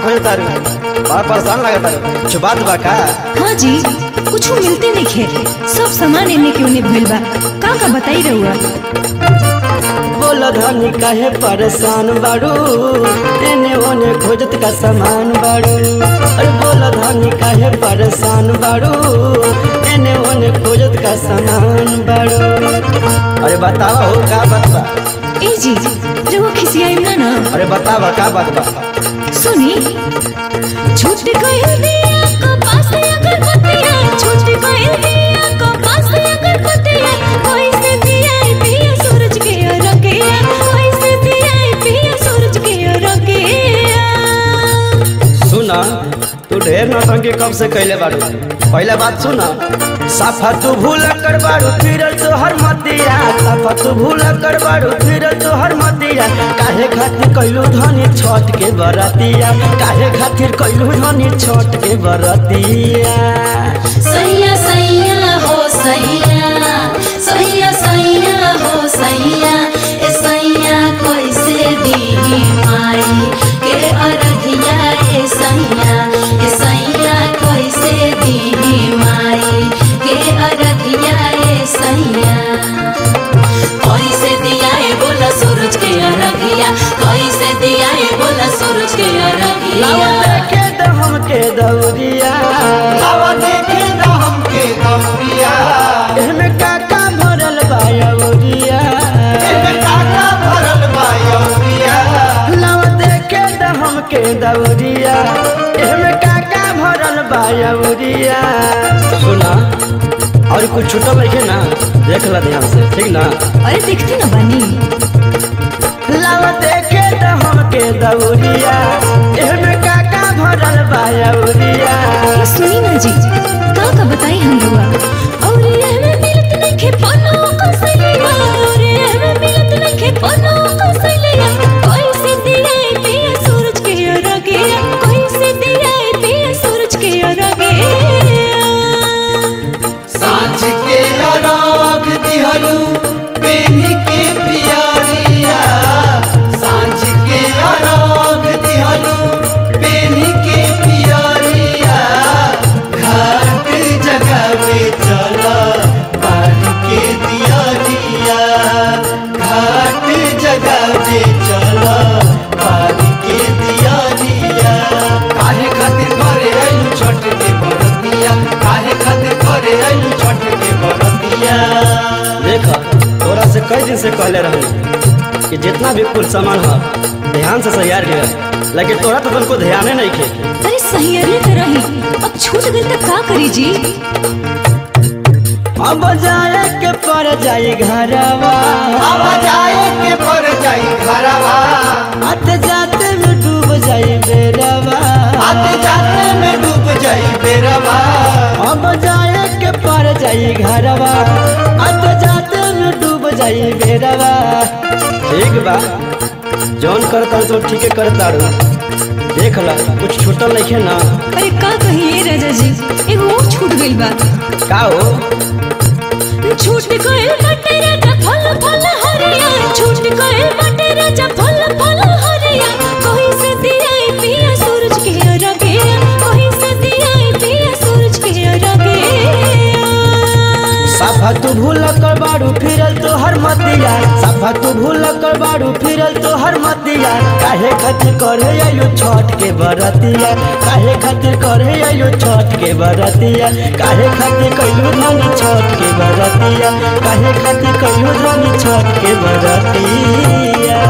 खोज तारू बड़ा परेशान लगा तारू कुछ बात बा का? हाँ जी कुछ मिलते नहीं खे सब सामान इन्हें क्यों नहीं भइल बा का बताई रहुआ। बोल धनी काहे परेशान बाड़ू एने ओने खोजत का सामान बाड़ू। अरे बोल धनी काहे परेशान बाड़ू एने ओने खोजत का सामान बाड़ू। अरे बतावा हो का बात बा? ए जी रहुआ खिसियाई ना। अरे बतावा का बात बा? सुनी छूट गइल दिया को पास अगर बतिया छूट गइल दिया को पास अगर बतिया कोई से दिया पिया सूरज के रंगिया कोई से दिया पिया सूरज के रंगिया। सुना तू ढेर नौटंकी कब से कैले बाड़ू पहले बात सुना। साफा तू भूल कर बाड़ू फिरल तो हर मतिया साफा तू भूल कर बाड़ू फिरल तो हर मतिया। काहे खातिर कैलू धनी छठ के बरतिया काहे खातिर कैलू धनी छठ के बरतिया। सैया सैया हो सैया सैया सैया हो सैया ए सैया कैसे दी माई के अरधिया ए सैया कैसे दी माई के अरधिया ए सैया कैसे दिया है बोला सूरज के अरधिया कैसे दिया है बोला सूरज के अरधिया। देखे तो हमके दौरिया देखे तो हमके दौरिया एहमे काका भरल बायौरिया काका भरल बायौरिया लावा देखे तो हमके दौरिया एहमे काका भरल बायौरिया। सुना और कुछ छूटल नहीं ना देख ला ध्यान से ठीक ना। अरे देखती ना बानी लावा देखे तो हमके दौरिया एहमे काका भरल बायौरिया। सुनी ना जी का बताई हम लोग और ये में मिलत नहीं खे पनो को सैलिया और ये में मिलत नहीं खे पनो को सैलिया कोई से दिया पिया सूरज के रंगिया कोई से दिया पिया सूरज के रंगिया। सांझ के राग दिहलू पेन के पियारिया सांझ के राग दिहलू पेन के पियारिया घाट जगावे चला बारी के दियारिया घाट जगावे चला बारी के दियारिया। काहे खातिर करे आइलू छठ के बरतिया काहे खातिर करे आइलू छठ के बरतिया। देखा तोरा से कई दिन से कहले रही कि जितना भी कुल सामान है ध्यान से तैयार किया लेकिन तोरा तो तुमको ध्यान नहीं खे। अरे सही रही अब छूट गई तो का करी जी। अब जाए के पर जाई घरवा अब जाए के पर जाई घरवा आते जाते में डूब जाई बेरवा आते जाते में डूब जाई बेरवा। अब जाए के पर जाई घरवा आते जाते में डूब जाई बेरवा। ठीक बा जौन करता तो ठीक करता देख ला कुछ छूटल नहीं है ना। अरे का कहिए राजा जी एगो और छूट गई बा का हो छूट गइल बाटे राजा फल फल हरिया छूट गइल बाटे राजा फल फल हरिया कोई से दिया पिया सूरज के रंगिया कोई से दिया पिया सूरज के रंगिया। साफा तू भूल कर बाड़ू फिरल तो हर मतिया साफा तू भूल कर बाड़ू फिरल तो हर मतिया। काहे खातिर करे आयु छठ के बरतिया काहे खातिर करे आयु छठ के बरतिया काहे खातिर कइलू धनी छठ के बरतिया काहे खातिर कइलू धनी छठ के बरतिया।